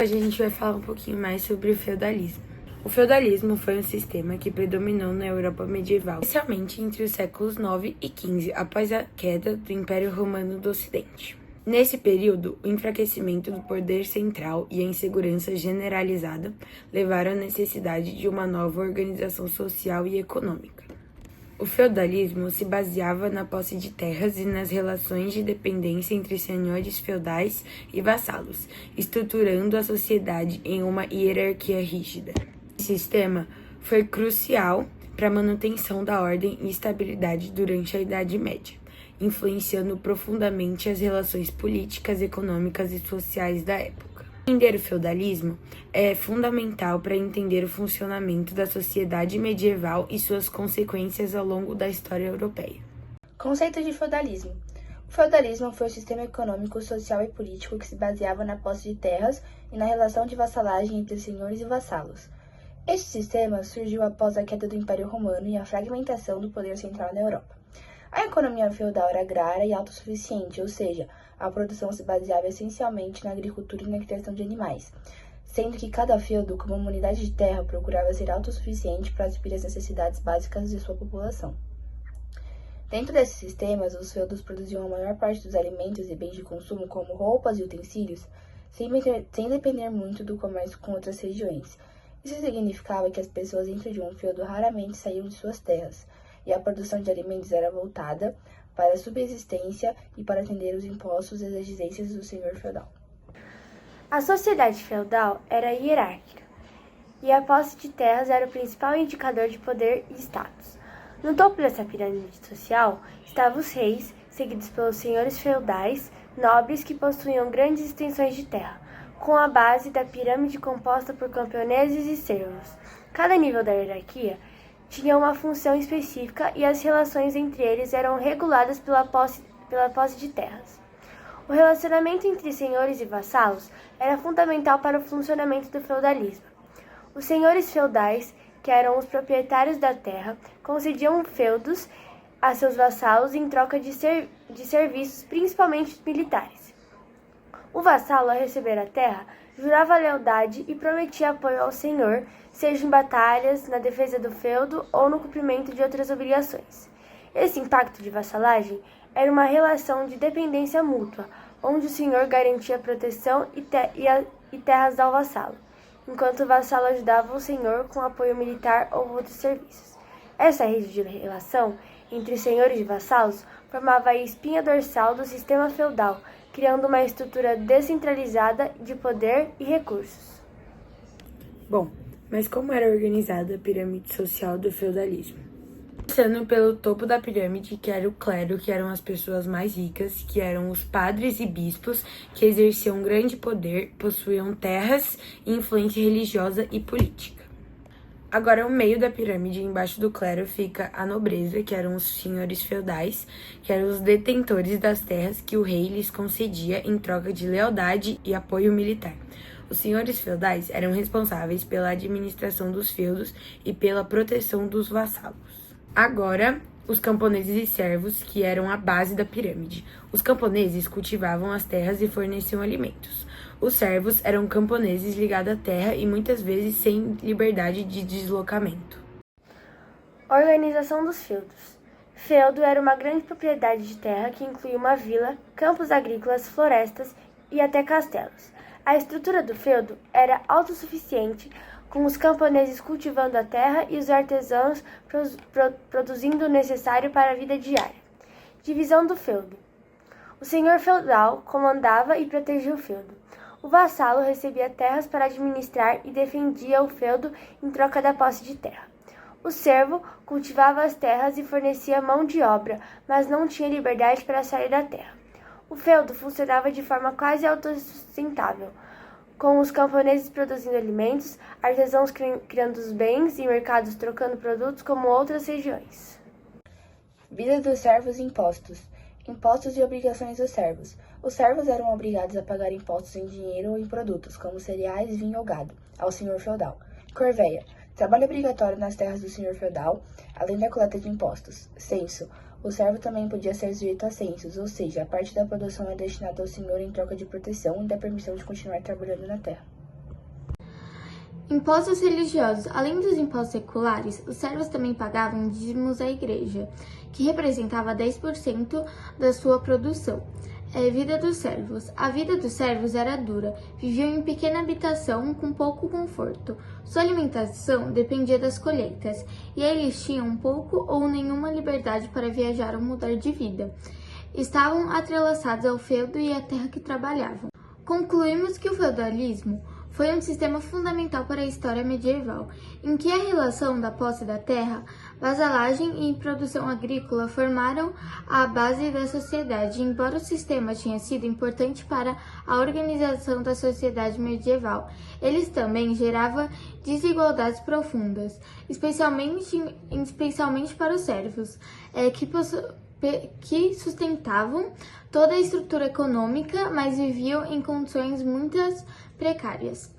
Hoje a gente vai falar um pouquinho mais sobre o feudalismo. O feudalismo foi um sistema que predominou na Europa medieval, especialmente entre os séculos 9 e 15, após a queda do Império Romano do Ocidente. Nesse período, o enfraquecimento do poder central e a insegurança generalizada levaram à necessidade de uma nova organização social e econômica. O feudalismo se baseava na posse de terras e nas relações de dependência entre senhores feudais e vassalos, estruturando a sociedade em uma hierarquia rígida. Esse sistema foi crucial para a manutenção da ordem e estabilidade durante a Idade Média, influenciando profundamente as relações políticas, econômicas e sociais da época. Entender o feudalismo é fundamental para entender o funcionamento da sociedade medieval e suas consequências ao longo da história europeia. Conceito de feudalismo. O feudalismo foi um sistema econômico, social e político que se baseava na posse de terras e na relação de vassalagem entre senhores e vassalos. Este sistema surgiu após a queda do Império Romano e a fragmentação do poder central na Europa. A economia feudal era agrária e autossuficiente, ou seja, a produção se baseava essencialmente na agricultura e na criação de animais, sendo que cada feudo, como uma unidade de terra, procurava ser autossuficiente para suprir as necessidades básicas de sua população. Dentro desses sistemas, os feudos produziam a maior parte dos alimentos e bens de consumo, como roupas e utensílios, sem depender muito do comércio com outras regiões. Isso significava que as pessoas dentro de um feudo raramente saíam de suas terras, e a produção de alimentos era voltada para a subsistência e para atender os impostos e as exigências do senhor feudal. A sociedade feudal era hierárquica, e a posse de terras era o principal indicador de poder e status. No topo dessa pirâmide social estavam os reis, seguidos pelos senhores feudais, nobres que possuíam grandes extensões de terra, com a base da pirâmide composta por camponeses e servos. Cada nível da hierarquia tinha uma função específica e as relações entre eles eram reguladas pela posse de terras. O relacionamento entre senhores e vassalos era fundamental para o funcionamento do feudalismo. Os senhores feudais, que eram os proprietários da terra, concediam feudos a seus vassalos em troca de serviços, principalmente militares. O vassalo, ao receber a terra, jurava lealdade e prometia apoio ao senhor, seja em batalhas, na defesa do feudo ou no cumprimento de outras obrigações. Esse impacto de vassalagem era uma relação de dependência mútua, onde o senhor garantia proteção e terras ao vassalo, enquanto o vassalo ajudava o senhor com apoio militar ou outros serviços. Essa rede de relação entre senhores e vassalos formava a espinha dorsal do sistema feudal, criando uma estrutura descentralizada de poder e recursos. Bom, mas como era organizada a pirâmide social do feudalismo? Começando pelo topo da pirâmide, que era o clero, que eram as pessoas mais ricas, que eram os padres e bispos, que exerciam grande poder, possuíam terras e influência religiosa e política. Agora, ao meio da pirâmide, embaixo do clero, fica a nobreza, que eram os senhores feudais, que eram os detentores das terras que o rei lhes concedia em troca de lealdade e apoio militar. Os senhores feudais eram responsáveis pela administração dos feudos e pela proteção dos vassalos. Agora, os camponeses e servos, que eram a base da pirâmide. Os camponeses cultivavam as terras e forneciam alimentos. Os servos eram camponeses ligados à terra e muitas vezes sem liberdade de deslocamento. Organização dos feudos. Feudo era uma grande propriedade de terra que incluía uma vila, campos agrícolas, florestas e até castelos. A estrutura do feudo era autossuficiente, com os camponeses cultivando a terra e os artesãos produzindo o necessário para a vida diária. Divisão do feudo. O senhor feudal comandava e protegia o feudo. O vassalo recebia terras para administrar e defendia o feudo em troca da posse de terra. O servo cultivava as terras e fornecia mão de obra, mas não tinha liberdade para sair da terra. O feudo funcionava de forma quase autossustentável, com os camponeses produzindo alimentos, artesãos criando os bens e mercados trocando produtos como outras regiões. Vida dos servos e impostos. Impostos e obrigações dos servos. Os servos eram obrigados a pagar impostos em dinheiro ou em produtos, como cereais, vinho ou gado, ao senhor feudal. Corveia. Trabalho obrigatório nas terras do senhor feudal, além da coleta de impostos. Censo. O servo também podia ser sujeito a censos, ou seja, a parte da produção é destinada ao senhor em troca de proteção e da permissão de continuar trabalhando na terra. Impostos religiosos. Além dos impostos seculares, os servos também pagavam dízimos à igreja, que representava 10% da sua produção. Vida dos servos. A vida dos servos era dura. Viviam em pequena habitação com pouco conforto. Sua alimentação dependia das colheitas, e eles tinham pouco ou nenhuma liberdade para viajar ou mudar de vida. Estavam atrelaçados ao feudo e à terra que trabalhavam. Concluímos que o feudalismo foi um sistema fundamental para a história medieval, em que a relação da posse da terra, vasalagem e produção agrícola formaram a base da sociedade. Embora o sistema tenha sido importante para a organização da sociedade medieval, ele também gerava desigualdades profundas, especialmente para os servos, que sustentavam toda a estrutura econômica, mas viviam em condições muito precárias.